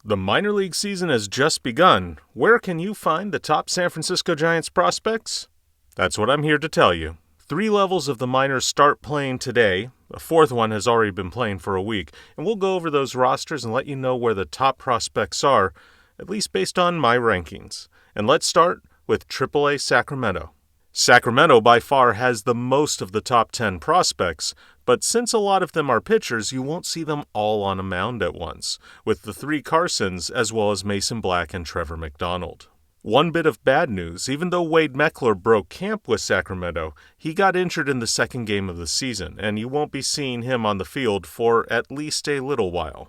The minor league season has just begun. Where can you find the top San Francisco Giants prospects? That's what I'm here to tell you. 3 levels of the minors start playing today. A 4th one has already been playing for a week, and we'll go over those rosters and let you know where the top prospects are, at least based on my rankings. And let's start with AAA Sacramento. Sacramento by far has the most of the top 10 prospects, but since a lot of them are pitchers, you won't see them all on a mound at once, with the 3 Carsons as well as Mason Black and Trevor McDonald. One bit of bad news, even though Wade Meckler broke camp with Sacramento, he got injured in the second game of the season, and you won't be seeing him on the field for at least a little while.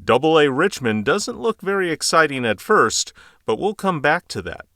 AA Richmond doesn't look very exciting at first, but we'll come back to that.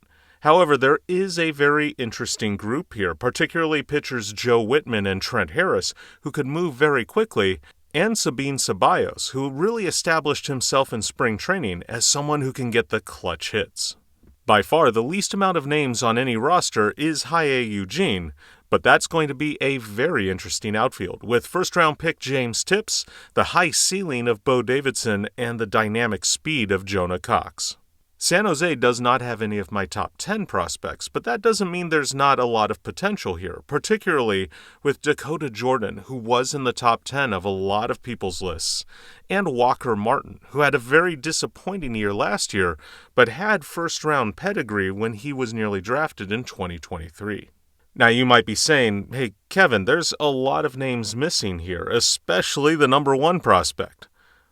However, there is a very interesting group here, particularly pitchers Joe Whitman and Trent Harris, who could move very quickly, and Sabin Ceballos, who really established himself in spring training as someone who can get the clutch hits. By far, the least amount of names on any roster is Hye Eugene, but that's going to be a very interesting outfield, with first-round pick James Tipps, the high ceiling of Bo Davidson, and the dynamic speed of Jonah Cox. San Jose does not have any of my top 10 prospects, but that doesn't mean there's not a lot of potential here, particularly with Dakota Jordan, who was in the top 10 of a lot of people's lists, and Walker Martin, who had a very disappointing year last year, but had first-round pedigree when he was nearly drafted in 2023. Now you might be saying, hey Kevin, there's a lot of names missing here, especially the number 1 prospect.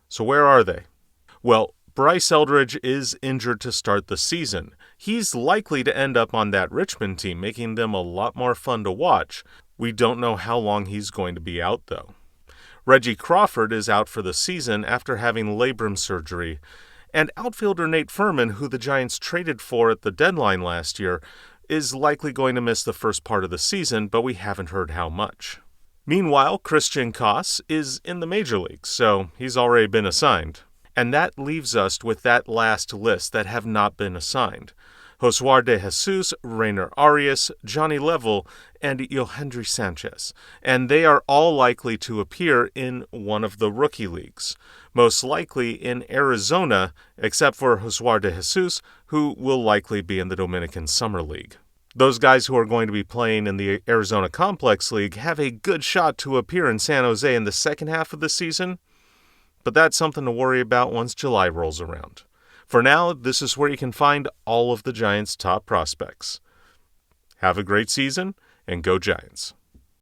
So where are they? Well, Bryce Eldridge is injured to start the season. He's likely to end up on that Richmond team, making them a lot more fun to watch. We don't know how long he's going to be out, though. Reggie Crawford is out for the season after having labrum surgery. And outfielder Nate Furman, who the Giants traded for at the deadline last year, is likely going to miss the first part of the season, but we haven't heard how much. Meanwhile, Christian Koss is in the major leagues, so he's already been assigned. And that leaves us with that last list that have not been assigned. Josuar de Jesus, Rainer Arias, Johnny Level, and Yohendry Sanchez. And they are all likely to appear in one of the rookie leagues. Most likely in Arizona, except for Josuar de Jesus, who will likely be in the Dominican Summer League. Those guys who are going to be playing in the Arizona Complex League have a good shot to appear in San Jose in the second half of the season, but that's something to worry about once July rolls around. For now, this is where you can find all of the Giants' top prospects. Have a great season, and go Giants.